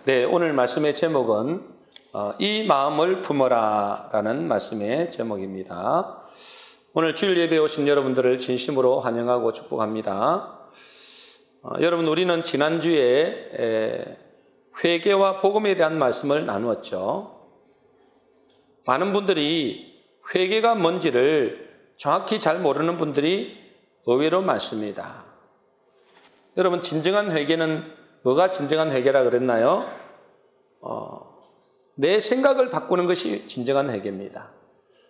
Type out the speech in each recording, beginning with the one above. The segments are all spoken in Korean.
네, 오늘 말씀의 제목은 이 마음을 품어라 라는 말씀의 제목입니다. 오늘 주일 예배에 오신 여러분들을 진심으로 환영하고 축복합니다. 여러분, 우리는 지난주에 회개와 복음에 대한 말씀을 나누었죠. 많은 분들이 회개가 뭔지를 정확히 잘 모르는 분들이 의외로 많습니다. 여러분, 진정한 회개는 뭐가 진정한 회개라 그랬나요? 내 생각을 바꾸는 것이 진정한 회개입니다.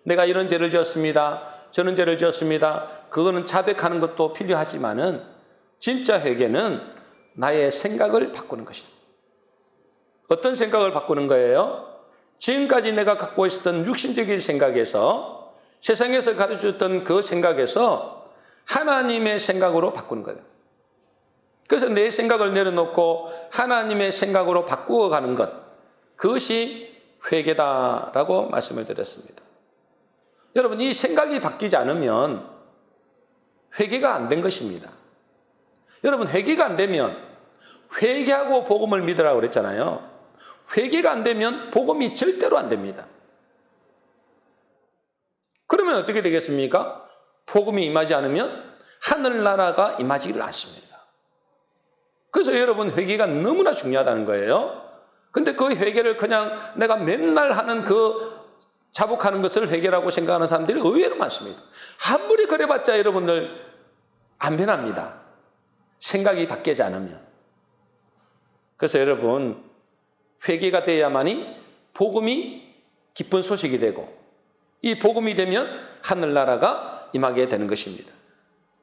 내가 이런 죄를 지었습니다. 저런 죄를 지었습니다. 그거는 자백하는 것도 필요하지만은 진짜 회개는 나의 생각을 바꾸는 것입니다. 어떤 생각을 바꾸는 거예요? 지금까지 내가 갖고 있었던 육신적인 생각에서, 세상에서 가르쳐줬던 그 생각에서 하나님의 생각으로 바꾸는 거예요. 그래서 내 생각을 내려놓고 하나님의 생각으로 바꾸어가는 것, 그것이 회개다라고 말씀을 드렸습니다. 여러분, 이 생각이 바뀌지 않으면 회개가 안 된 것입니다. 여러분, 회개가 안 되면, 회개하고 복음을 믿으라고 그랬잖아요. 회개가 안 되면 복음이 절대로 안 됩니다. 그러면 어떻게 되겠습니까? 복음이 임하지 않으면 하늘나라가 임하지를 않습니다. 그래서 여러분, 회개가 너무나 중요하다는 거예요. 근데 그 회개를 그냥 내가 맨날 하는 자복하는 것을 회개라고 생각하는 사람들이 의외로 많습니다. 아무리 그래봤자 여러분들 안 변합니다. 생각이 바뀌지 않으면. 그래서 여러분, 회개가 돼야만이 복음이 기쁜 소식이 되고, 이 복음이 되면 하늘나라가 임하게 되는 것입니다.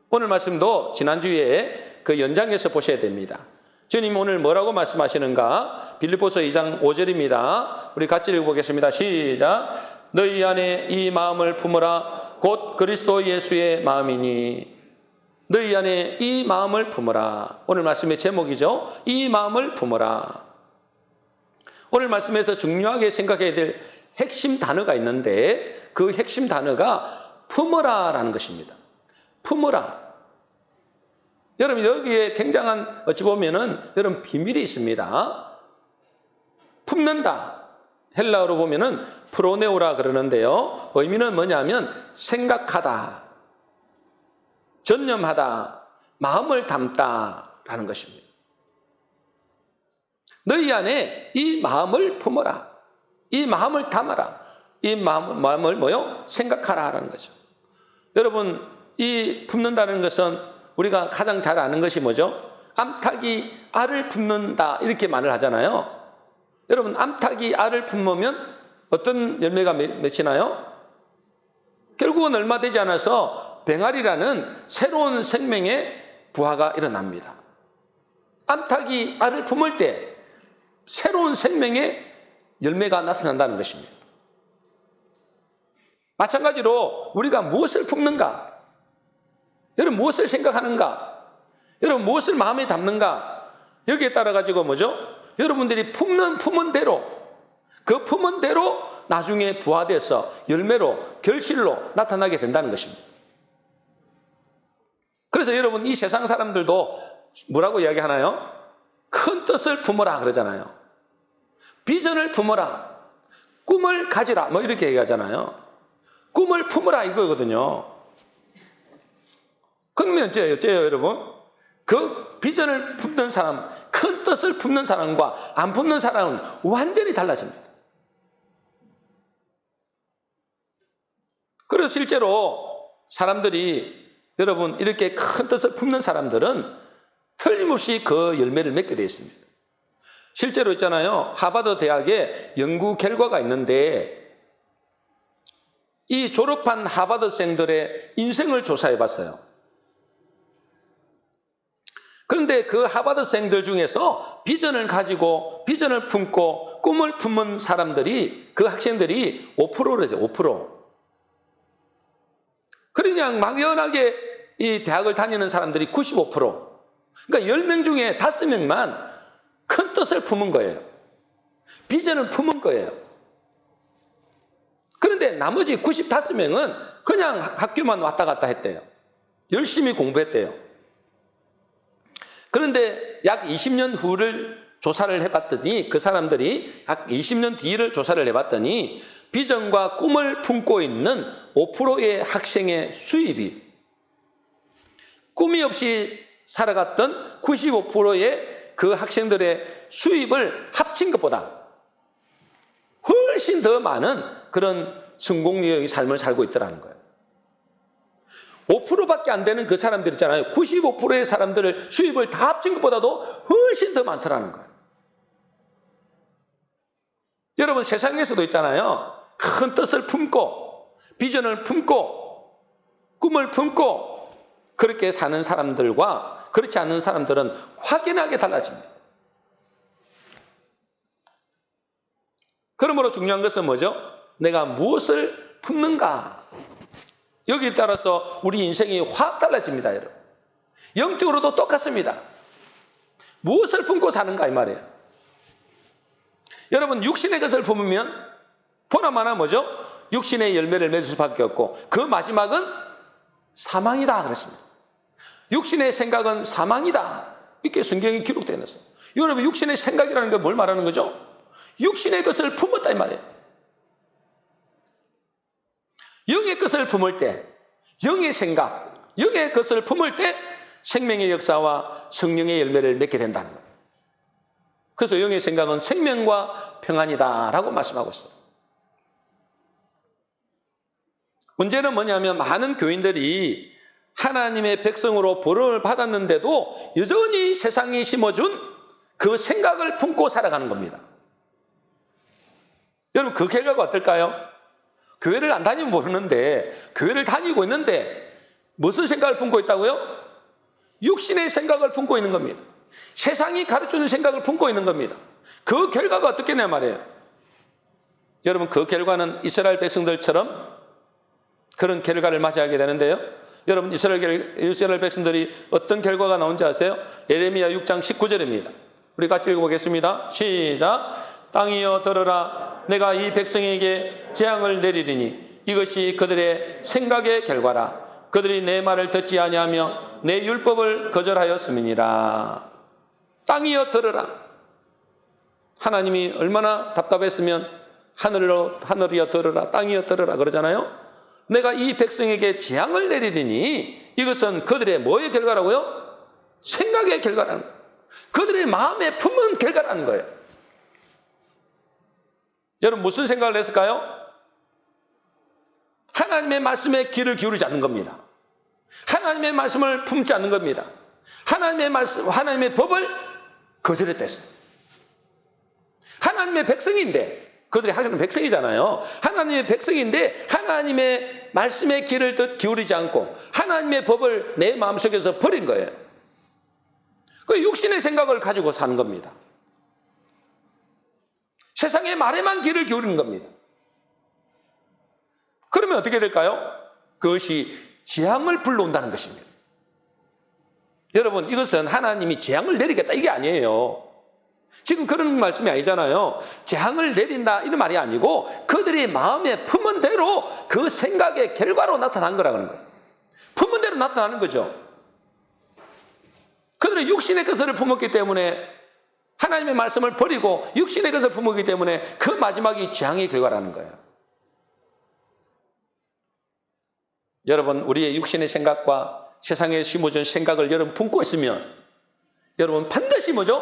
오늘 말씀도 지난주에 그 연장해서 보셔야 됩니다. 주님 오늘 뭐라고 말씀하시는가? 빌립보서 2장 5절입니다. 우리 같이 읽어보겠습니다. 시작. 너희 안에 이 마음을 품어라. 곧 그리스도 예수의 마음이니. 너희 안에 이 마음을 품어라. 오늘 말씀의 제목이죠. 이 마음을 품어라. 오늘 말씀에서 중요하게 생각해야 될 핵심 단어가 있는데, 그 핵심 단어가 품어라라는 것입니다. 품어라. 여러분, 여기에 굉장한, 어찌 보면은, 여러분, 비밀이 있습니다. 품는다. 헬라어로 보면은, 프로네오라 그러는데요. 의미는 뭐냐면, 생각하다, 전념하다, 마음을 담다, 라는 것입니다. 너희 안에 이 마음을 품어라. 이 마음을 담아라. 이 마음을 뭐요? 생각하라, 라는 거죠. 여러분, 이 품는다는 것은 우리가 가장 잘 아는 것이 뭐죠? 암탉이 알을 품는다, 이렇게 말을 하잖아요. 여러분, 암탉이 알을 품으면 어떤 열매가 맺히나요? 결국은 얼마 되지 않아서 병아리라는 새로운 생명의 부화가 일어납니다. 암탉이 알을 품을 때 새로운 생명의 열매가 나타난다는 것입니다. 마찬가지로 우리가 무엇을 품는가? 여러분, 무엇을 생각하는가? 여러분, 무엇을 마음에 담는가? 여기에 따라 가지고 뭐죠? 여러분들이 품은 대로, 그 품은 대로 나중에 부화돼서 열매로, 결실로 나타나게 된다는 것입니다. 그래서 여러분, 이 세상 사람들도 뭐라고 이야기하나요? 큰 뜻을 품어라 그러잖아요. 비전을 품어라, 꿈을 가지라, 뭐 이렇게 얘기하잖아요. 꿈을 품어라 이거거든요. 그러면 어째요, 여러분? 그 비전을 품는 사람, 큰 뜻을 품는 사람과 안 품는 사람은 완전히 달라집니다. 그래서 실제로 사람들이, 여러분, 이렇게 큰 뜻을 품는 사람들은 틀림없이 그 열매를 맺게 되어 있습니다. 실제로 있잖아요. 하버드 대학에 연구 결과가 있는데, 이 졸업한 하버드생들의 인생을 조사해 봤어요. 그런데 그 하버드생들 중에서 비전을 가지고, 비전을 품고, 꿈을 품은 사람들이, 그 학생들이 5%래죠, 5%. 그냥 막연하게 이 대학을 다니는 사람들이 95%. 그러니까 10명 중에 5명만 큰 뜻을 품은 거예요. 비전을 품은 거예요. 그런데 나머지 95명은 그냥 학교만 왔다 갔다 했대요. 열심히 공부했대요. 그런데 약 20년 후를 조사를 해봤더니 그 사람들이 약 20년 뒤를 조사를 해봤더니 비전과 꿈을 품고 있는 5%의 학생의 수입이 꿈이 없이 살아갔던 95%의 그 학생들의 수입을 합친 것보다 훨씬 더 많은 그런 성공적인 삶을 살고 있더라는 거예요. 5%밖에 안 되는 그 사람들 있잖아요. 95%의 사람들을 수입을 다 합친 것보다도 훨씬 더 많더라는 거예요. 여러분 세상에서도 있잖아요. 큰 뜻을 품고 비전을 품고 꿈을 품고 그렇게 사는 사람들과 그렇지 않은 사람들은 확연하게 달라집니다. 그러므로 중요한 것은 뭐죠? 내가 무엇을 품는가? 여기에 따라서 우리 인생이 확 달라집니다, 여러분. 영적으로도 똑같습니다. 무엇을 품고 사는가 이 말이에요. 여러분 육신의 것을 품으면 보나마나 뭐죠? 육신의 열매를 맺을 수밖에 없고 그 마지막은 사망이다 그랬습니다. 육신의 생각은 사망이다. 이렇게 성경에 기록되어 있어요. 여러분 육신의 생각이라는 게 뭘 말하는 거죠? 육신의 것을 품었다 이 말이에요. 영의 것을 품을 때, 영의 생각, 영의 것을 품을 때 생명의 역사와 성령의 열매를 맺게 된다는 거예요. 그래서 영의 생각은 생명과 평안이다라고 말씀하고 있어요. 문제는 뭐냐면 많은 교인들이 하나님의 백성으로 부름을 받았는데도 여전히 세상이 심어준 그 생각을 품고 살아가는 겁니다. 여러분 그 결과가 어떨까요? 교회를 안 다니면 모르는데 교회를 다니고 있는데 무슨 생각을 품고 있다고요? 육신의 생각을 품고 있는 겁니다. 세상이 가르쳐주는 생각을 품고 있는 겁니다. 그 결과가 어떻겠냐 말이에요. 여러분 그 결과는 이스라엘 백성들처럼 그런 결과를 맞이하게 되는데요. 여러분 이스라엘 백성들이 어떤 결과가 나온지 아세요? 예레미야 6장 19절입니다. 우리 같이 읽어보겠습니다. 시작. 땅이여 들으라. 내가 이 백성에게 재앙을 내리리니 이것이 그들의 생각의 결과라. 그들이 내 말을 듣지 아니하며 내 율법을 거절하였음이니라. 땅이여 들으라. 하나님이 얼마나 답답했으면 하늘이여 들으라, 땅이여 들으라 그러잖아요. 내가 이 백성에게 재앙을 내리리니 이것은 그들의 뭐의 결과라고요? 생각의 결과라는 거예요. 그들의 마음에 품은 결과라는 거예요. 여러분 무슨 생각을 했을까요? 하나님의 말씀에 귀를 기울이지 않는 겁니다. 하나님의 말씀을 품지 않는 겁니다. 하나님의 법을 거절했댔어요. 하나님의 백성인데 그들이 하시는 백성이잖아요. 하나님의 백성인데 하나님의 말씀에 귀를 기울이지 않고 하나님의 법을 내 마음속에서 버린 거예요. 그 육신의 생각을 가지고 사는 겁니다. 세상의 말에만 귀를 기울이는 겁니다. 그러면 어떻게 될까요? 그것이 재앙을 불러온다는 것입니다. 여러분 이것은 하나님이 재앙을 내리겠다 이게 아니에요. 지금 그런 말씀이 아니잖아요. 재앙을 내린다 이런 말이 아니고 그들이 마음에 품은 대로 그 생각의 결과로 나타난 거라는 거예요. 품은 대로 나타나는 거죠. 그들은 육신의 것을 품었기 때문에 하나님의 말씀을 버리고 육신의 것을 품었기 때문에 그 마지막이 재앙의 결과라는 거예요. 여러분 우리의 육신의 생각과 세상에 심어준 생각을 여러분 품고 있으면 여러분 반드시 뭐죠?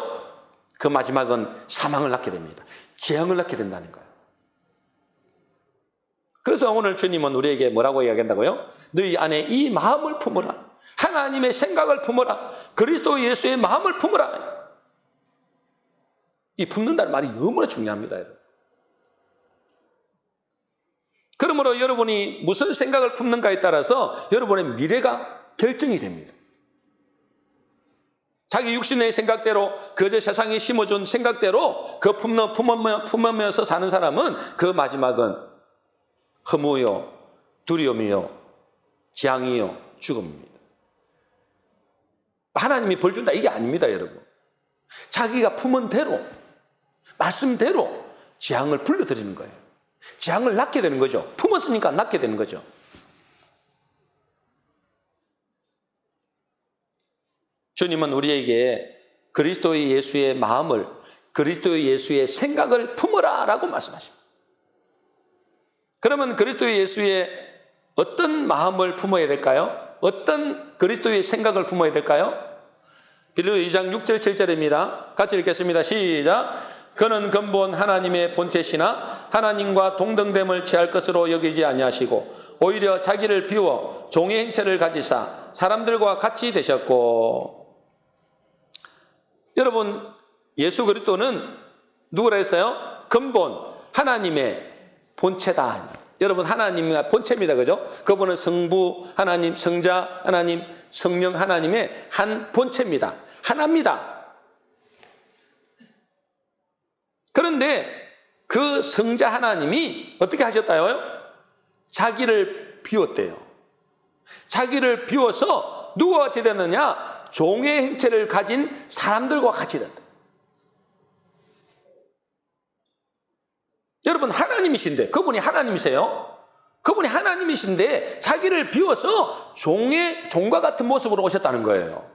그 마지막은 사망을 낳게 됩니다. 재앙을 낳게 된다는 거예요. 그래서 오늘 주님은 우리에게 뭐라고 이야기한다고요? 너희 안에 이 마음을 품으라. 하나님의 생각을 품으라. 그리스도 예수의 마음을 품으라. 이 품는다는 말이 너무나 중요합니다. 여러분. 그러므로 여러분이 무슨 생각을 품는가에 따라서 여러분의 미래가 결정이 됩니다. 자기 육신의 생각대로 그저 세상이 심어준 생각대로 그 품으면서 사는 사람은 그 마지막은 허무요, 두려움이요, 재앙이요, 죽음입니다. 하나님이 벌 준다 이게 아닙니다, 여러분. 자기가 품은 대로, 말씀대로 재앙을 불러들이는 거예요. 재앙을 낳게 되는 거죠. 품었으니까 낳게 되는 거죠. 주님은 우리에게 그리스도의 예수의 마음을 그리스도 예수의 생각을 품어라 라고 말씀하십니다. 그러면 그리스도 예수의 어떤 마음을 품어야 될까요? 어떤 그리스도의 생각을 품어야 될까요? 빌립보 2장 6절 7절입니다. 같이 읽겠습니다. 시작. 그는 근본 하나님의 본체시나 하나님과 동등됨을 취할 것으로 여기지 아니하시고 오히려 자기를 비워 종의 행체를 가지사 사람들과 같이 되셨고. 여러분, 예수 그리스도는 누구라 했어요? 근본 하나님의 본체다. 여러분, 하나님의 본체입니다. 그죠? 그분은 성부 하나님, 성자 하나님, 성령 하나님의 한 본체입니다. 하나입니다. 그런데 그 성자 하나님이 어떻게 하셨다요? 자기를 비웠대요. 자기를 비워서 누구와 같이 됐느냐? 종의 행체를 가진 사람들과 같이 됐다. 여러분, 하나님이신데, 그분이 하나님이세요? 그분이 하나님이신데 자기를 비워서 종과 같은 모습으로 오셨다는 거예요.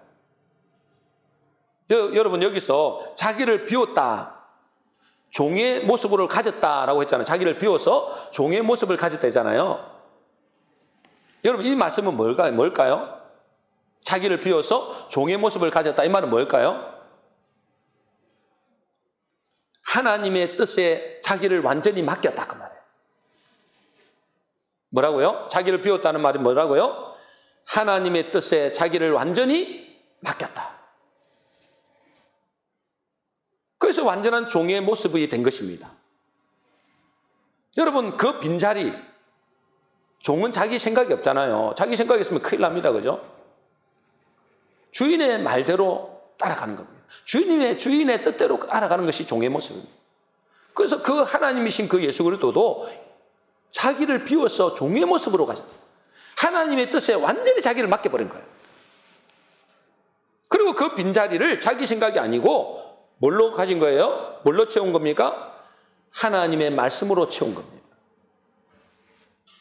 여러분, 여기서 자기를 비웠다, 종의 모습으로 가졌다라고 했잖아요. 자기를 비워서 종의 모습을 가졌다잖아요. 여러분, 이 말씀은 뭘까요? 자기를 비워서 종의 모습을 가졌다, 이 말은 뭘까요? 하나님의 뜻에 자기를 완전히 맡겼다, 그 말이에요. 뭐라고요? 자기를 비웠다는 말이 뭐라고요? 하나님의 뜻에 자기를 완전히 맡겼다. 그래서 완전한 종의 모습이 된 것입니다. 여러분, 그 빈자리, 종은 자기 생각이 없잖아요. 자기 생각이 있으면 큰일 납니다. 그죠? 주인의 말대로 따라가는 겁니다. 주인의 뜻대로 알아가는 것이 종의 모습입니다. 그래서 그 하나님이신 그 예수 그리스도도 자기를 비워서 종의 모습으로 가셨다. 하나님의 뜻에 완전히 자기를 맡겨버린 거예요. 그리고 그 빈자리를 자기 생각이 아니고 뭘로 가진 거예요? 뭘로 채운 겁니까? 하나님의 말씀으로 채운 겁니다.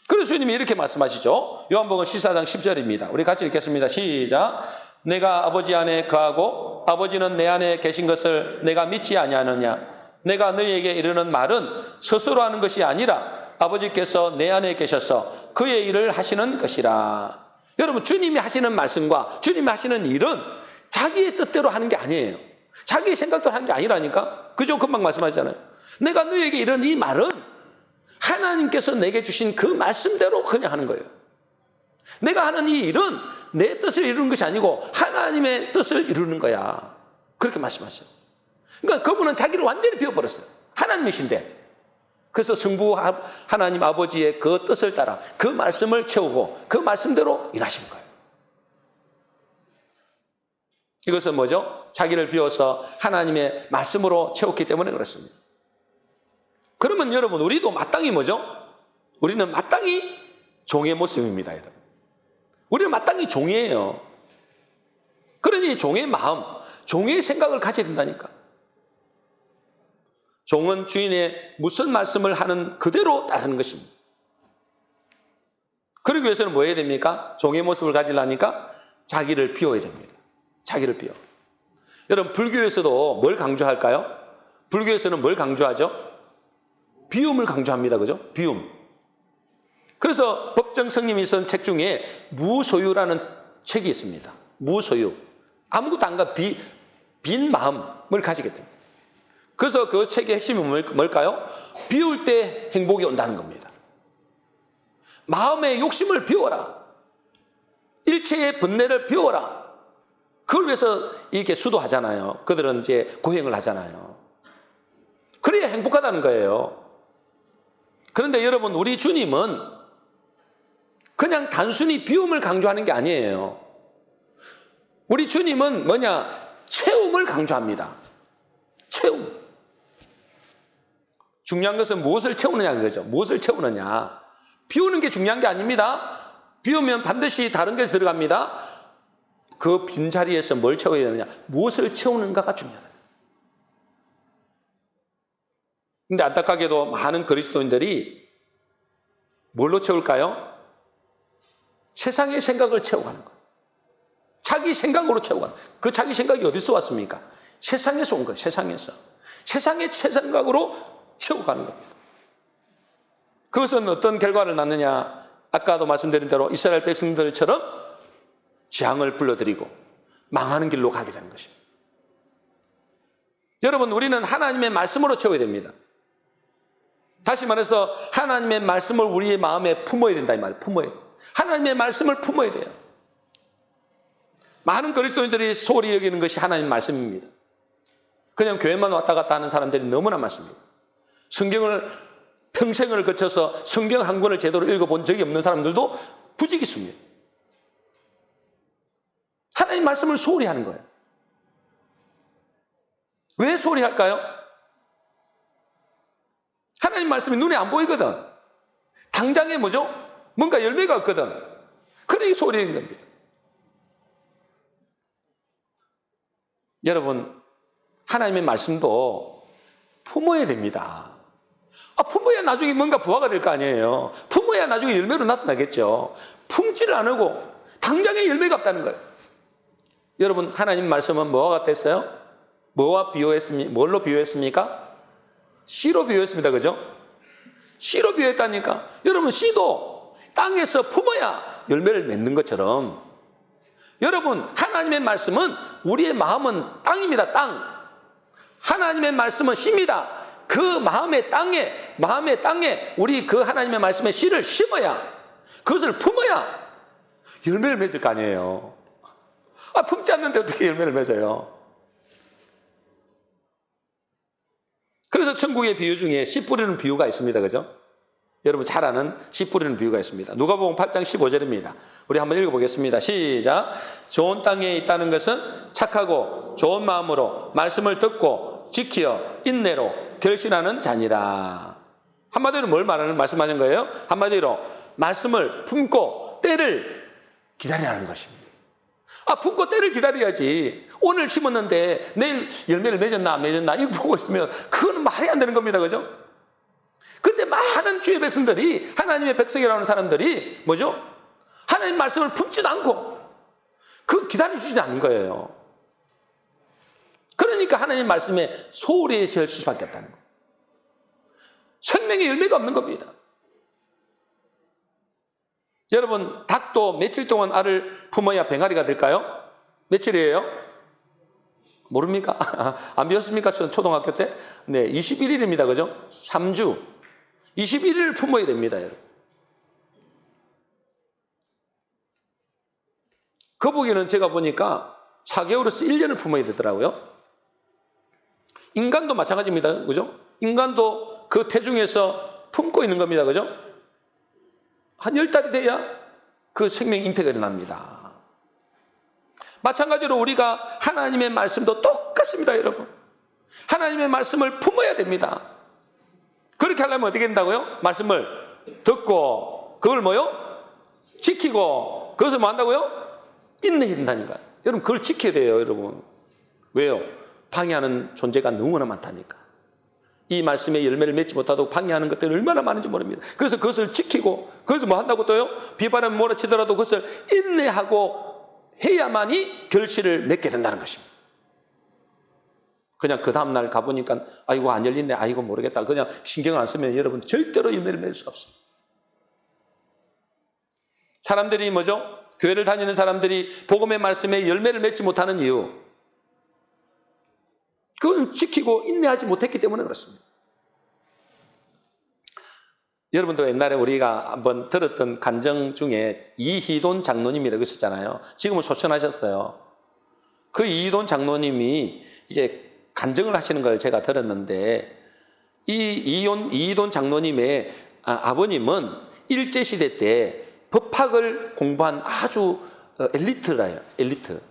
그래서 주님이 이렇게 말씀하시죠. 요한복음 14장 10절입니다. 우리 같이 읽겠습니다. 시작. 내가 아버지 안에 거하고 아버지는 내 안에 계신 것을 내가 믿지 아니하느냐? 내가 너희에게 이르는 말은 스스로 하는 것이 아니라 아버지께서 내 안에 계셔서 그의 일을 하시는 것이라. 여러분, 주님이 하시는 말씀과 주님이 하시는 일은 자기의 뜻대로 하는 게 아니에요. 자기의 생각대로 하는 게 아니라니까. 그죠? 금방 말씀하잖아요. 내가 너희에게 이런 이 말은 하나님께서 내게 주신 그 말씀대로 그냥 하는 거예요. 내가 하는 이 일은 내 뜻을 이루는 것이 아니고 하나님의 뜻을 이루는 거야. 그렇게 말씀하셔요. 그러니까 그분은 자기를 완전히 비워버렸어요. 하나님이신데. 그래서 성부 하나님 아버지의 그 뜻을 따라 그 말씀을 채우고 그 말씀대로 일하신 거예요. 이것은 뭐죠? 자기를 비워서 하나님의 말씀으로 채웠기 때문에 그렇습니다. 그러면 여러분, 우리도 마땅히 뭐죠? 우리는 마땅히 종의 모습입니다, 여러분. 우리는 마땅히 종이에요. 그러니 종의 마음, 종의 생각을 가져야 된다니까. 종은 주인의 무슨 말씀을 하는 그대로 따르는 것입니다. 그러기 위해서는 뭐 해야 됩니까? 종의 모습을 가지려니까 자기를 비워야 됩니다. 자기를 비워. 여러분, 불교에서도 뭘 강조할까요? 불교에서는 뭘 강조하죠? 비움을 강조합니다. 그죠? 비움. 그래서 법정 스님이 쓴 책 중에 무소유라는 책이 있습니다. 무소유. 아무것도 안 가, 빈 마음을 가지게 됩니다. 그래서 그 책의 핵심이 뭘까요? 비울 때 행복이 온다는 겁니다. 마음의 욕심을 비워라. 일체의 번뇌를 비워라. 그걸 위해서 이렇게 수도하잖아요. 그들은 이제 고행을 하잖아요. 그래야 행복하다는 거예요. 그런데 여러분, 우리 주님은 그냥 단순히 비움을 강조하는 게 아니에요. 우리 주님은 뭐냐? 채움을 강조합니다. 채움. 중요한 것은 무엇을 채우느냐는 거죠. 무엇을 채우느냐. 비우는 게 중요한 게 아닙니다. 비우면 반드시 다른 것이 들어갑니다. 그 빈자리에서 뭘 채워야 되느냐. 무엇을 채우는가가 중요하다. 근데 안타깝게도 많은 그리스도인들이 뭘로 채울까요? 세상의 생각을 채워가는 거예요. 자기 생각으로 채워가는 거예요. 그 자기 생각이 어디서 왔습니까? 세상에서 온 거예요. 세상에서. 세상의 최상각으로 채워가는 겁니다. 그것은 어떤 결과를 낳느냐? 아까도 말씀드린 대로 이스라엘 백성들처럼 재앙을 불러들이고 망하는 길로 가게 되는 것입니다. 여러분, 우리는 하나님의 말씀으로 채워야 됩니다. 다시 말해서 하나님의 말씀을 우리의 마음에 품어야 된다 이 말이에요. 품어야 돼요. 하나님의 말씀을 품어야 돼요. 많은 그리스도인들이 소홀히 여기는 것이 하나님 말씀입니다. 그냥 교회만 왔다 갔다 하는 사람들이 너무나 많습니다. 성경을 평생을 거쳐서 성경 한 권을 제대로 읽어본 적이 없는 사람들도 부지기수입니다. 하나님 말씀을 소홀히 하는 거예요. 왜 소홀히 할까요? 하나님 말씀이 눈에 안 보이거든. 당장에 뭐죠? 뭔가 열매가 없거든. 그러니 소홀히 하는 겁니다. 여러분, 하나님의 말씀도 품어야 됩니다. 품어야 나중에 뭔가 부화가 될 거 아니에요. 품어야 나중에 열매로 나타나겠죠. 품지를 안 하고 당장에 열매가 없다는 거예요. 여러분, 하나님 말씀은 뭐와 같았어요? 뭐와 비유했습니까? 뭘로 비유했습니까? 씨로 비유했습니다. 그죠? 씨로 비유했다니까. 여러분, 씨도 땅에서 품어야 열매를 맺는 것처럼 여러분, 하나님의 말씀은 우리의 마음은 땅입니다. 땅. 하나님의 말씀은 씨입니다. 그 마음의 땅에 우리 그 하나님의 말씀의 씨를 심어야, 그것을 품어야 열매를 맺을 거 아니에요. 품지 않는데 어떻게 열매를 맺어요? 그래서 천국의 비유 중에 씨 뿌리는 비유가 있습니다. 그죠? 여러분 잘 아는 씨 뿌리는 비유가 있습니다. 누가복음 8장 15절입니다. 우리 한번 읽어보겠습니다. 시작. 좋은 땅에 있다는 것은 착하고 좋은 마음으로 말씀을 듣고 지키어 인내로 결실하는 자니라. 한마디로 뭘 말씀하는 거예요? 한마디로 말씀을 품고 때를 기다리라는 것입니다. 품고 때를 기다려야지. 오늘 심었는데 내일 열매를 맺었나 안 맺었나 이거 보고 있으면 그건 말이 안 되는 겁니다. 그죠? 그런데 많은 주의 백성들이, 하나님의 백성이라는 사람들이 뭐죠? 하나님 말씀을 품지도 않고 그 기다려주지도 않는 거예요. 그러니까 하나님 말씀에 소홀해질 수밖에 없다는 거예요. 생명의 열매가 없는 겁니다. 여러분, 닭도 며칠 동안 알을 품어야 병아리가 될까요? 며칠이에요? 모릅니까? 안 배웠습니까? 초등학교 때? 네, 21일입니다. 그죠? 3주. 21일을 품어야 됩니다, 여러분. 거북이는 제가 보니까 4개월에서 1년을 품어야 되더라고요. 인간도 마찬가지입니다. 그죠? 인간도 그 태중에서 품고 있는 겁니다. 그죠? 한 10달이 돼야 그 생명 잉태가 일어납니다. 마찬가지로 우리가 하나님의 말씀도 똑같습니다, 여러분. 하나님의 말씀을 품어야 됩니다. 그렇게 하려면 어떻게 된다고요? 말씀을 듣고 그걸 뭐요? 지키고 그것을 뭐 한다고요? 인내해야 된다니까요. 여러분, 그걸 지켜야 돼요, 여러분. 왜요? 방해하는 존재가 너무나 많다니까. 이 말씀에 열매를 맺지 못하도록 방해하는 것들이 얼마나 많은지 모릅니다. 그래서 그것을 지키고 그것을 뭐 한다고 또요? 비바람이 몰아치더라도 그것을 인내하고 해야만이 결실을 맺게 된다는 것입니다. 그냥 그 다음날 가보니까 아이고 안 열리네, 아이고 모르겠다, 그냥 신경을 안 쓰면 여러분 절대로 열매를 맺을 수 없습니다. 사람들이 뭐죠? 교회를 다니는 사람들이 복음의 말씀에 열매를 맺지 못하는 이유, 그건 지키고 인내하지 못했기 때문에 그렇습니다. 여러분도 옛날에 우리가 한번 들었던 간증 중에 이희돈 장로님이라고 있었잖아요. 지금은 소천하셨어요. 그 이희돈 장로님이 이제 간증을 하시는 걸 제가 들었는데, 이희돈 장로님의 아버님은 일제시대 때 법학을 공부한 아주 엘리트라요. 엘리트.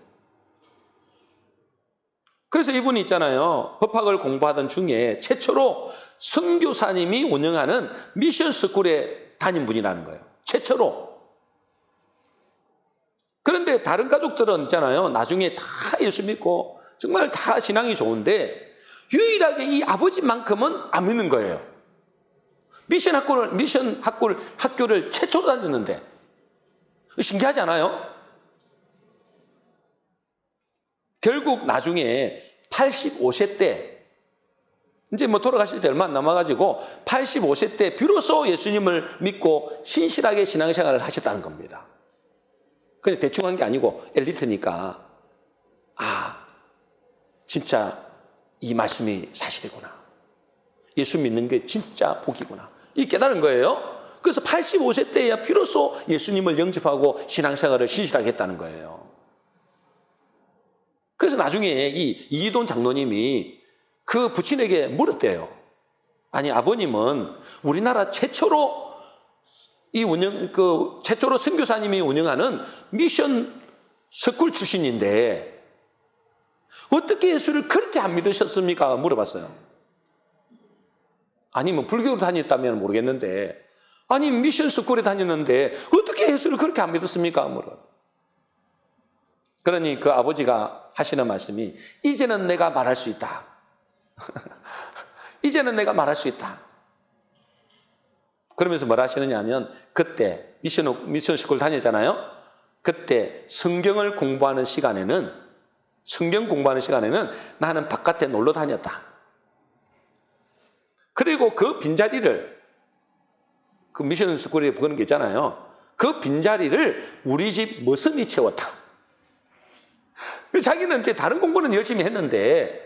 그래서 이분이 있잖아요. 법학을 공부하던 중에 최초로 선교사님이 운영하는 미션 스쿨에 다닌 분이라는 거예요. 최초로. 그런데 다른 가족들은 있잖아요. 나중에 다 예수 믿고 정말 다 신앙이 좋은데 유일하게 이 아버지만큼은 안 믿는 거예요. 미션 학교를 최초로 다녔는데 신기하지 않아요? 결국 나중에 85세 때 이제 뭐 돌아가실 때 얼마 안 남아가지고 85세 때 비로소 예수님을 믿고 신실하게 신앙생활을 하셨다는 겁니다. 그냥 대충 한 게 아니고 엘리트니까 진짜 이 말씀이 사실이구나. 예수 믿는 게 진짜 복이구나. 이 깨달은 거예요. 그래서 85세 때야 비로소 예수님을 영접하고 신앙생활을 신실하게 했다는 거예요. 그래서 나중에 이 이기돈 장로님이 그 부친에게 물었대요. 아니, 아버님은 우리나라 최초로 최초로 선교사님이 운영하는 미션 스쿨 출신인데 어떻게 예수를 그렇게 안 믿으셨습니까? 물어봤어요. 아니, 뭐 불교로 다녔다면 모르겠는데, 아니, 미션 스쿨에 다녔는데 어떻게 예수를 그렇게 안 믿었습니까? 물어봤어요. 그러니 그 아버지가 하시는 말씀이, 이제는 내가 말할 수 있다. 이제는 내가 말할 수 있다. 그러면서 뭐라 하시느냐 하면, 그때 미션 스쿨 다녔잖아요. 그때 성경 공부하는 시간에는 나는 바깥에 놀러 다녔다. 그리고 그 빈자리를, 그 미션 스쿨에 보는 게 있잖아요. 그 빈자리를 우리 집 머슴이 채웠다. 자기는 이제 다른 공부는 열심히 했는데,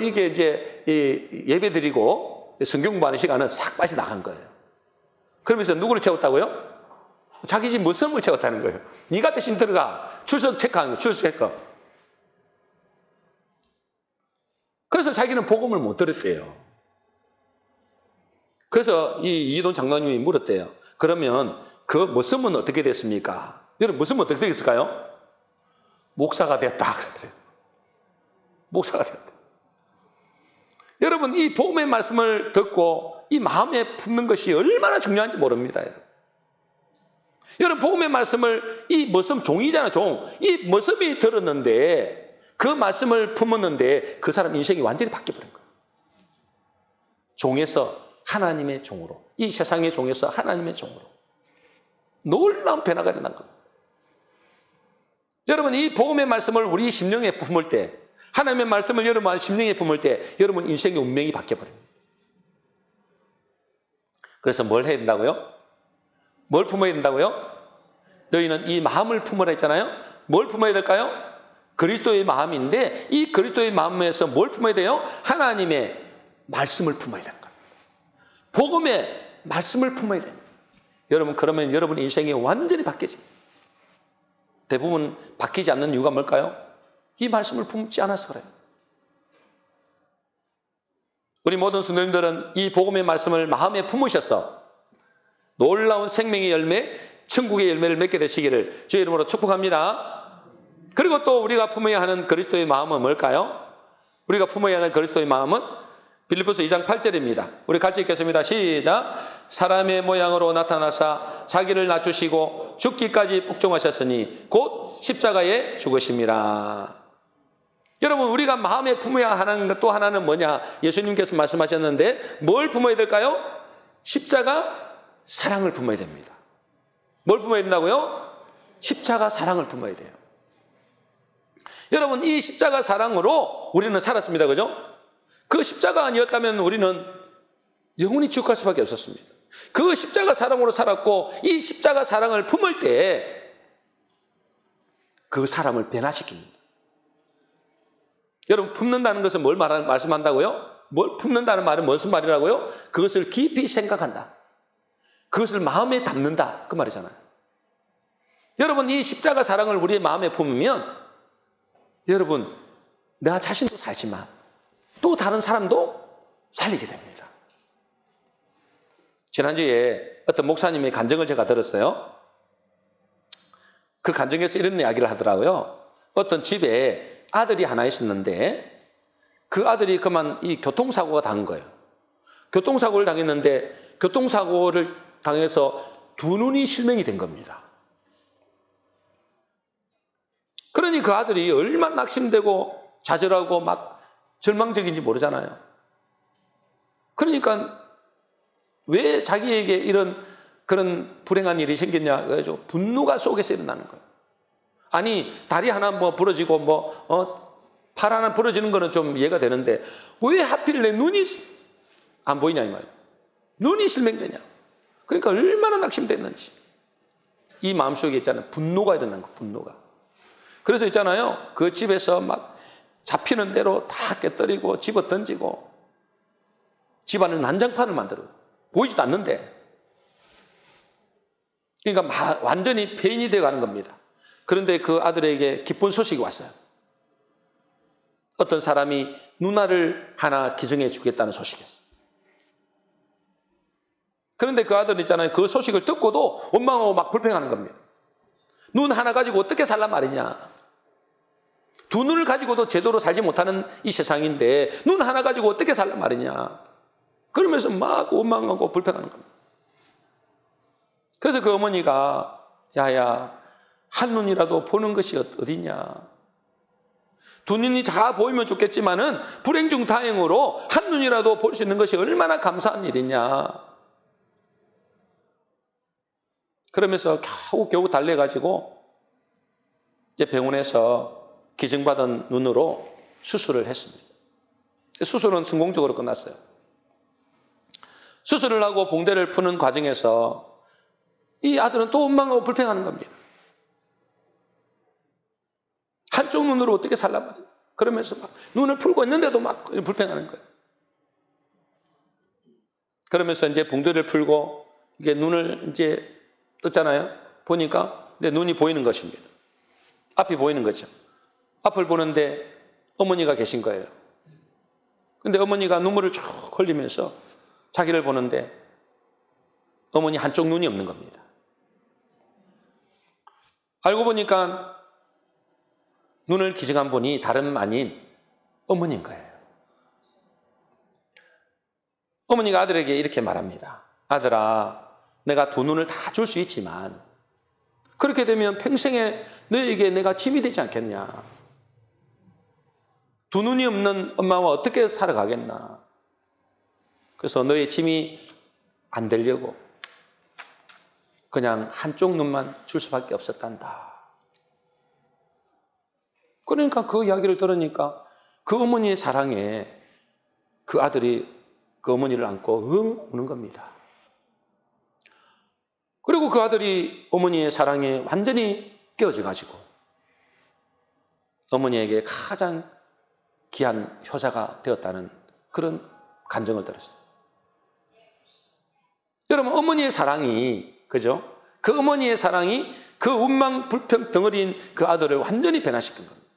이게 이제 예배 드리고 성경 공부하는 시간은 싹 빠져나간 거예요. 그러면서 누구를 채웠다고요? 자기 집 머슴을 채웠다는 거예요. 네가 대신 들어가. 출석 체크하는 거예요. 출석 체크. 그래서 자기는 복음을 못 들었대요. 그래서 이 이기돈 장로님이 물었대요. 그러면 그 머슴은 어떻게 됐습니까? 여러분, 머슴은 어떻게 됐을까요? 목사가 됐다 그러더래요. 목사가 됐다. 여러분, 이 복음의 말씀을 듣고 이 마음에 품는 것이 얼마나 중요한지 모릅니다. 여러분, 복음의 말씀을, 이 머슴 종이잖아요, 종. 이 머슴이 들었는데, 그 말씀을 품었는데 그 사람 인생이 완전히 바뀌어버린 거예요. 종에서 하나님의 종으로, 이 세상의 종에서 하나님의 종으로 놀라운 변화가 일어난 겁니다. 여러분, 이 복음의 말씀을 우리 심령에 품을 때, 하나님의 말씀을 여러분 심령에 품을 때 여러분 인생의 운명이 바뀌어버립니다. 그래서 뭘 해야 된다고요? 뭘 품어야 된다고요? 너희는 이 마음을 품으라 했잖아요. 뭘 품어야 될까요? 그리스도의 마음인데, 이 그리스도의 마음에서 뭘 품어야 돼요? 하나님의 말씀을 품어야 되는 거예요. 복음의 말씀을 품어야 돼요. 여러분, 그러면 여러분 인생이 완전히 바뀌어집니다. 대부분 바뀌지 않는 이유가 뭘까요? 이 말씀을 품지 않아서 그래요. 우리 모든 성도님들은 이 복음의 말씀을 마음에 품으셔서 놀라운 생명의 열매, 천국의 열매를 맺게 되시기를 주의 이름으로 축복합니다. 그리고 또 우리가 품어야 하는 그리스도의 마음은 뭘까요? 우리가 품어야 하는 그리스도의 마음은 빌립보서 2장 8절입니다. 우리 같이 읽겠습니다. 시작. 사람의 모양으로 나타나사 자기를 낮추시고 죽기까지 복종하셨으니 곧 십자가에 죽으심이라. 여러분, 우리가 마음에 품어야 하는 또 하나는 뭐냐? 예수님께서 말씀하셨는데 뭘 품어야 될까요? 십자가 사랑을 품어야 됩니다. 뭘 품어야 된다고요? 십자가 사랑을 품어야 돼요. 여러분, 이 십자가 사랑으로 우리는 살았습니다. 그죠? 그 십자가 아니었다면 우리는 영원히 지옥 갈 수밖에 없었습니다. 그 십자가 사랑으로 살았고, 이 십자가 사랑을 품을 때 그 사람을 변화시킵니다. 여러분, 품는다는 것은 뭘 말씀한다고요? 뭘 품는다는 말은 무슨 말이라고요? 그것을 깊이 생각한다. 그것을 마음에 담는다. 그 말이잖아요. 여러분, 이 십자가 사랑을 우리의 마음에 품으면 여러분, 나 자신도 살지만 또 다른 사람도 살리게 됩니다. 지난주에 어떤 목사님의 간증을 제가 들었어요. 그 간증에서 이런 이야기를 하더라고요. 어떤 집에 아들이 하나 있었는데 그 아들이 그만 이 교통사고가 당한 거예요. 교통사고를 당했는데 교통사고를 당해서 두 눈이 실명이 된 겁니다. 그러니 그 아들이 얼마나 낙심되고 좌절하고 막 절망적인지 모르잖아요. 그러니까 왜 자기에게 그런 불행한 일이 생겼냐 그래서 분노가 속에서 일어나는 거예요. 아니, 다리 하나 부러지고 팔 하나 부러지는 거는 좀 이해가 되는데 왜 하필 내 눈이 안 보이냐 이 말이에요. 눈이 실명되냐. 그러니까 얼마나 낙심됐는지. 이 마음속에 있잖아요. 분노가 일어난 거, 분노가. 그래서 있잖아요. 그 집에서 막 잡히는 대로 다 깨뜨리고 집어 던지고 집안을 난장판을 만들어. 보이지도 않는데. 그러니까 완전히 폐인이 되어가는 겁니다. 그런데 그 아들에게 기쁜 소식이 왔어요. 어떤 사람이 누나를 하나 기증해 주겠다는 소식이었어요. 그런데 그 아들은 있잖아요. 그 소식을 듣고도 원망하고 막 불평하는 겁니다. 눈 하나 가지고 어떻게 살란 말이냐. 두 눈을 가지고도 제대로 살지 못하는 이 세상인데 눈 하나 가지고 어떻게 살란 말이냐. 그러면서 막 원망하고 불평하는 겁니다. 그래서 그 어머니가 야야 한눈이라도 보는 것이 어디냐. 두 눈이 다 보이면 좋겠지만은 불행 중 다행으로 한눈이라도 볼 수 있는 것이 얼마나 감사한 일이냐. 그러면서 겨우 달래가지고 이제 병원에서 기증받은 눈으로 수술을 했습니다. 수술은 성공적으로 끝났어요. 수술을 하고 봉대를 푸는 과정에서 이 아들은 또 원망하고 불평하는 겁니다. 한쪽 눈으로 어떻게 살란 말이에요. 그러면서 막 눈을 풀고 있는데도 막 불평하는 거예요. 그러면서 이제 봉대를 풀고 이게 눈을 이제 떴잖아요. 보니까 내 눈이 보이는 것입니다. 앞이 보이는 거죠. 앞을 보는데 어머니가 계신 거예요. 근데 어머니가 눈물을 쭉 흘리면서 자기를 보는데 어머니 한쪽 눈이 없는 겁니다. 알고 보니까 눈을 기증한 분이 다름 아닌 어머니인 거예요. 어머니가 아들에게 이렇게 말합니다. 아들아, 내가 두 눈을 다 줄 수 있지만 그렇게 되면 평생에 너에게 내가 짐이 되지 않겠냐. 두 눈이 없는 엄마와 어떻게 살아가겠나. 그래서 너의 짐이 안 되려고 그냥 한쪽 눈만 줄 수밖에 없었단다. 그러니까 그 이야기를 들으니까 그 어머니의 사랑에 그 아들이 그 어머니를 안고 응 우는 겁니다. 그리고 그 아들이 어머니의 사랑에 완전히 깨어져가지고 어머니에게 가장 귀한 효자가 되었다는 그런 감정을 들었어요. 여러분, 어머니의 사랑이, 그죠? 그 어머니의 사랑이 그 원망 불평 덩어리인 그 아들을 완전히 변화시킨 겁니다.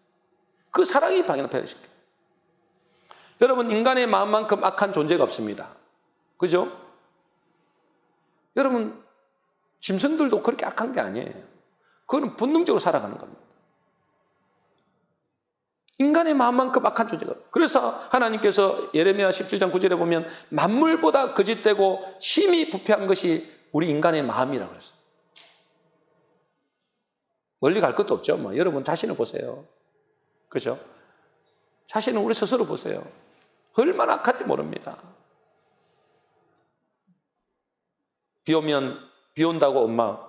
그 사랑이 변화시킨 겁니다. 여러분, 인간의 마음만큼 악한 존재가 없습니다. 그죠? 여러분, 짐승들도 그렇게 악한 게 아니에요. 그거는 본능적으로 살아가는 겁니다. 인간의 마음만큼 악한 존재가 없어요. 그래서 하나님께서 예레미야 17장 9절에 보면 만물보다 거짓되고 심히 부패한 것이 우리 인간의 마음이라고 그랬어요. 멀리 갈 것도 없죠. 뭐 여러분 자신을 보세요. 그죠? 자신은 우리 스스로 보세요. 얼마나 악한지 모릅니다. 비 오면 비 온다고 원망,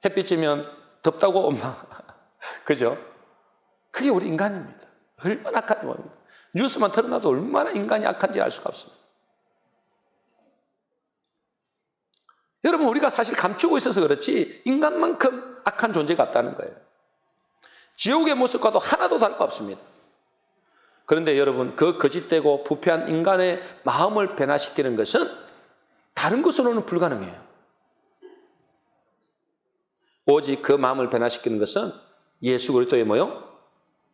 햇빛이면 덥다고 원망. 그죠? 그게 우리 인간입니다. 얼마나 악한지 모릅니다. 뉴스만 틀어놔도 얼마나 인간이 악한지 알 수가 없습니다. 여러분, 우리가 사실 감추고 있어서 그렇지 인간만큼 악한 존재가 없다는 거예요. 지옥의 모습과도 하나도 다를 거 없습니다. 그런데 여러분, 그 거짓되고 부패한 인간의 마음을 변화시키는 것은 다른 것으로는 불가능해요. 오직 그 마음을 변화시키는 것은 예수 그리스도의 뭐요?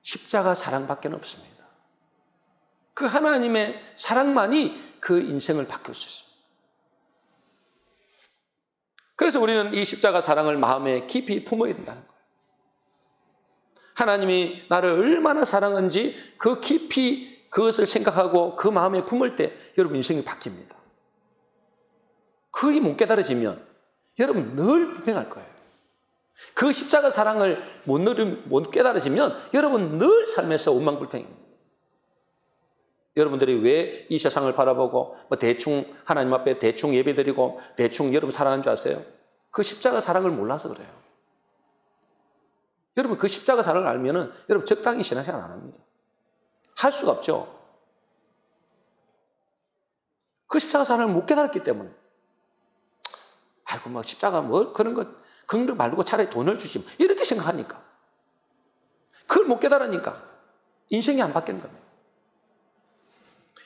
십자가 사랑밖에 없습니다. 그 하나님의 사랑만이 그 인생을 바꿀 수 있습니다. 그래서 우리는 이 십자가 사랑을 마음에 깊이 품어야 된다는 거예요. 하나님이 나를 얼마나 사랑한지 그 깊이 그것을 생각하고 그 마음에 품을 때 여러분 인생이 바뀝니다. 그게 못 깨달아지면 여러분 늘 불평할 거예요. 그 십자가 사랑을 못 깨달아지면 여러분 늘 삶에서 원망불평입니다. 여러분들이 왜 이 세상을 바라보고 뭐 대충 하나님 앞에 대충 예배드리고 대충 여러분 살아가는 줄 아세요? 그 십자가 사랑을 몰라서 그래요. 여러분 그 십자가 사랑을 알면은 여러분 적당히 신앙생활 안 합니다. 할 수가 없죠. 그 십자가 사랑을 못 깨달았기 때문에. 아이고, 뭐 십자가 뭐 그런 거 말고 차라리 돈을 주지 이렇게 생각하니까. 그걸 못 깨달으니까 인생이 안 바뀌는 겁니다.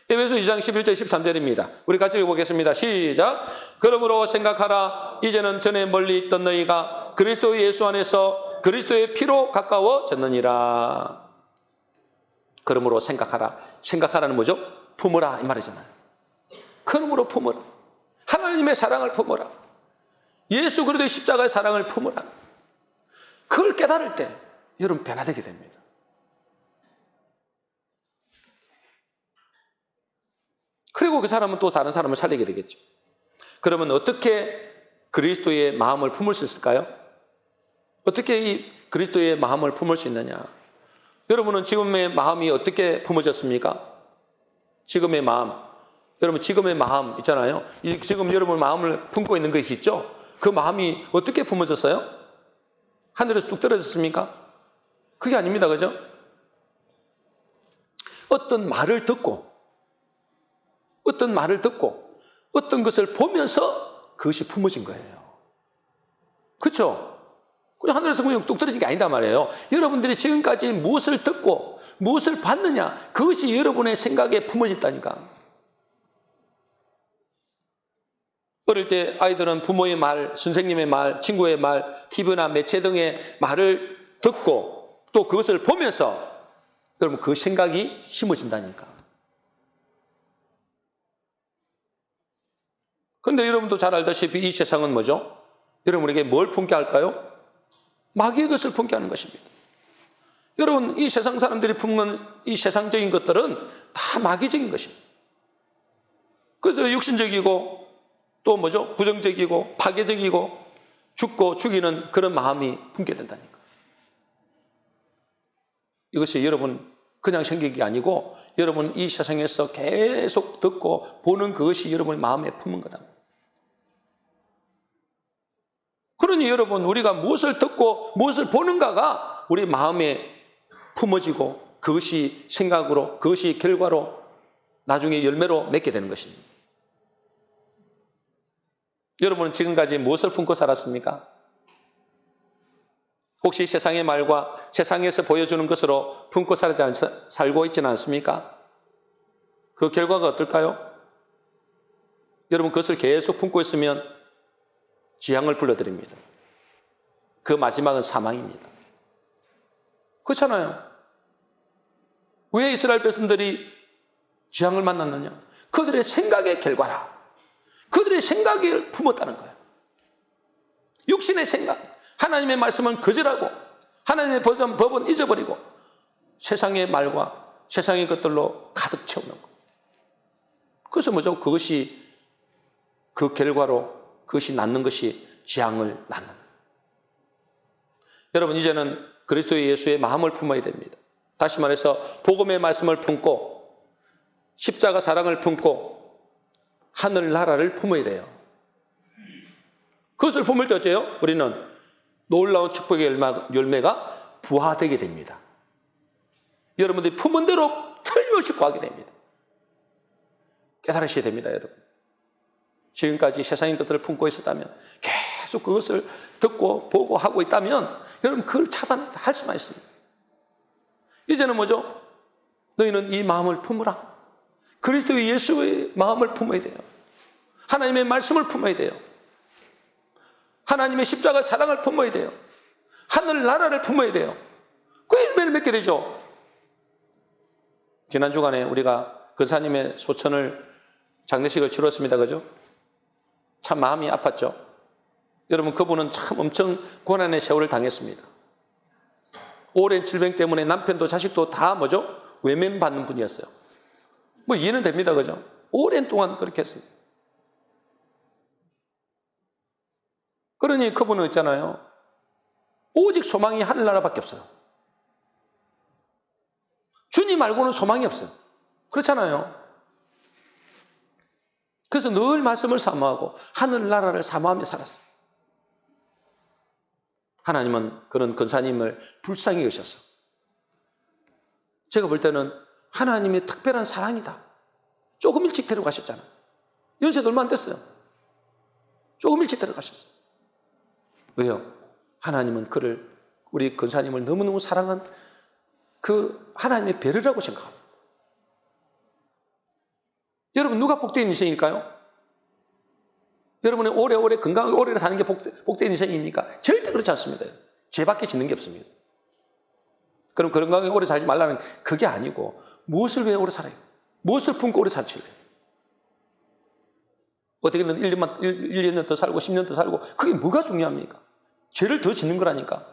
에베소 2장 11절 13절입니다. 우리 같이 읽어보겠습니다. 시작. 그러므로 생각하라. 이제는 전에 멀리 있던 너희가 그리스도 예수 안에서 그리스도의 피로 가까워졌느니라. 그러므로 생각하라. 생각하라는 뭐죠? 품으라 이 말이잖아요. 그러므로 품으라. 하나님의 사랑을 품으라. 예수 그리스도의 십자가의 사랑을 품으라. 그걸 깨달을 때 여러분 변화되게 됩니다. 그리고 그 사람은 또 다른 사람을 살리게 되겠죠. 그러면 어떻게 그리스도의 마음을 품을 수 있을까요? 어떻게 이 그리스도의 마음을 품을 수 있느냐? 여러분은 지금의 마음이 어떻게 품어졌습니까? 지금의 마음. 여러분 지금의 마음 있잖아요. 지금 여러분 마음을 품고 있는 것이 있죠? 그 마음이 어떻게 품어졌어요? 하늘에서 뚝 떨어졌습니까? 그게 아닙니다. 그죠? 어떤 말을 듣고 어떤 것을 보면서 그것이 품어진 거예요. 그렇죠? 그냥 하늘에서 그냥 뚝 떨어진 게 아니다 말이에요. 여러분들이 지금까지 무엇을 듣고 무엇을 봤느냐, 그것이 여러분의 생각에 품어졌다니까. 어릴 때 아이들은 부모의 말, 선생님의 말, 친구의 말, TV나 매체 등의 말을 듣고 또 그것을 보면서 여러분 그 생각이 심어진다니까. 그런데 여러분도 잘 알다시피 이 세상은 뭐죠? 여러분에게 뭘 품게 할까요? 마귀의 것을 품게 하는 것입니다. 여러분 이 세상 사람들이 품는 이 세상적인 것들은 다 마귀적인 것입니다. 그래서 육신적이고 또 뭐죠? 부정적이고 파괴적이고 죽고 죽이는 그런 마음이 품게 된다니까. 이것이 여러분 그냥 생긴 게 아니고 여러분 이 세상에서 계속 듣고 보는 그것이 여러분의 마음에 품은 거다. 그러니 여러분 우리가 무엇을 듣고 무엇을 보는가가 우리 마음에 품어지고 그것이 생각으로 그것이 결과로 나중에 열매로 맺게 되는 것입니다. 여러분은 지금까지 무엇을 품고 살았습니까? 혹시 세상의 말과 세상에서 보여주는 것으로 품고 살고 있지는 않습니까? 그 결과가 어떨까요? 여러분 그것을 계속 품고 있으면 재앙을 불러드립니다. 그 마지막은 사망입니다. 그렇잖아요. 왜 이스라엘 백성들이 재앙을 만났느냐? 그들의 생각의 결과라. 그들의 생각을 품었다는 거예요. 육신의 생각. 하나님의 말씀은 거절하고 하나님의 법은 잊어버리고 세상의 말과 세상의 것들로 가득 채우는 것. 그래서 뭐죠? 그것이 그 결과로 그것이 낳는 것이 재앙을 낳는. 여러분 이제는 그리스도의 예수의 마음을 품어야 됩니다. 다시 말해서 복음의 말씀을 품고 십자가 사랑을 품고 하늘나라를 품어야 돼요. 그것을 품을 때 어째요? 우리는 놀라운 축복의 열매가 부화되게 됩니다. 여러분들이 품은 대로 틀림없이 구하게 됩니다. 깨달으셔야 됩니다, 여러분. 지금까지 세상의 것들을 품고 있었다면 계속 그것을 듣고 보고 하고 있다면 여러분 그걸 차단할 수만 있습니다. 이제는 뭐죠? 너희는 이 마음을 품으라. 그리스도의 예수의 마음을 품어야 돼요. 하나님의 말씀을 품어야 돼요. 하나님의 십자가 사랑을 품어야 돼요. 하늘나라를 품어야 돼요. 그 열매를 맺게 되죠. 지난 주간에 우리가 근사님의 소천을 장례식을 치렀습니다. 그죠? 참 마음이 아팠죠. 여러분 그분은 참 엄청 고난의 세월을 당했습니다. 오랜 질병 때문에 남편도 자식도 다 뭐죠? 외면받는 분이었어요. 뭐 이해는 됩니다. 그죠? 오랜 동안 그렇게 했습니다. 그러니 그분은 있잖아요. 오직 소망이 하늘나라밖에 없어요. 주님 말고는 소망이 없어요. 그렇잖아요. 그래서 늘 말씀을 사모하고 하늘나라를 사모하며 살았어요. 하나님은 그런 근사님을 불쌍히 여셨어. 제가 볼 때는 하나님의 특별한 사랑이다. 조금 일찍 데려가셨잖아요. 연세도 얼마 안 됐어요. 조금 일찍 데려가셨어요. 왜요? 하나님은 그를, 우리 권사님을 너무너무 사랑한 그 하나님의 배려라고 생각합니다. 여러분, 누가 복된 인생일까요? 여러분이 오래오래 건강하게 오래 사는 게 복된 인생입니까? 절대 그렇지 않습니다. 죄밖에 짓는 게 없습니다. 그럼 건강하게 오래 살지 말라는 그게 아니고, 무엇을 왜 오래 살아요? 무엇을 품고 오래 살칠래요? 어떻게든 1년 더 살고 10년 더 살고, 그게 뭐가 중요합니까? 죄를 더 짓는 거라니까.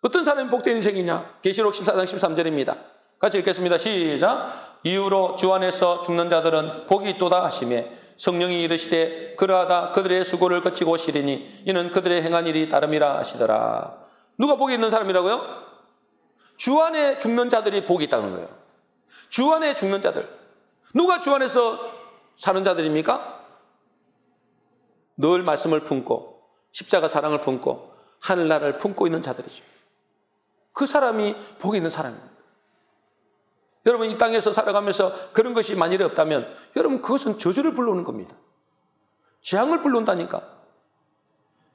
어떤 사람이 복된 인생이냐? 계시록 14장 13절입니다. 같이 읽겠습니다. 시작. 이후로 주 안에서 죽는 자들은 복이 있도다 하시매 성령이 이르시되 그러하다 그들의 수고를 거치고 오시리니 이는 그들의 행한 일이 다름이라 하시더라. 누가 복이 있는 사람이라고요? 주 안에 죽는 자들이 복이 있다는 거예요. 주 안에 죽는 자들. 누가 주 안에서 사는 자들입니까? 늘 말씀을 품고 십자가 사랑을 품고 하늘나라를 품고 있는 자들이죠. 그 사람이 복이 있는 사람입니다. 여러분, 이 땅에서 살아가면서 그런 것이 만일에 없다면 여러분, 그것은 저주를 불러오는 겁니다. 재앙을 불러온다니까.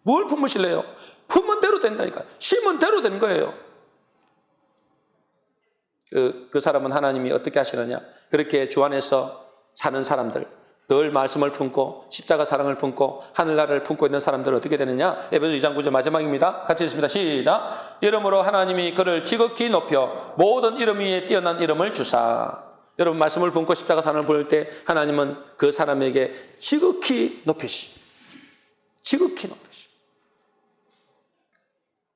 뭘 품으실래요? 품은 대로 된다니까. 심은 대로 된 거예요. 그 사람은 하나님이 어떻게 하시느냐? 그렇게 주 안에서 사는 사람들, 늘 말씀을 품고 십자가 사랑을 품고 하늘나라를 품고 있는 사람들은 어떻게 되느냐? 에베소 2장 9절 마지막입니다. 같이 읽습니다. 시작. 이러므로 하나님이 그를 지극히 높여 모든 이름 위에 뛰어난 이름을 주사. 여러분, 말씀을 품고 십자가 사랑을 부를 때 하나님은 그 사람에게 지극히 높이시. 지극히 높이시.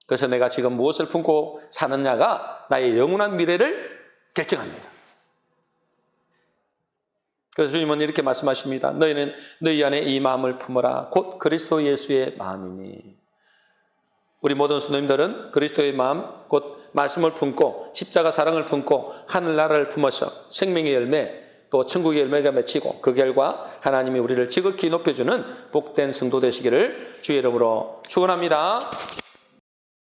그래서 내가 지금 무엇을 품고 사느냐가 나의 영원한 미래를 결정합니다. 그래서 주님은 이렇게 말씀하십니다. 너희는 너희 안에 이 마음을 품어라. 곧 그리스도 예수의 마음이니. 우리 모든 성도님들은 그리스도의 마음, 곧 말씀을 품고 십자가 사랑을 품고 하늘나라를 품어서 생명의 열매, 또 천국의 열매가 맺히고 그 결과 하나님이 우리를 지극히 높여주는 복된 성도 되시기를 주의 이름으로 축원합니다.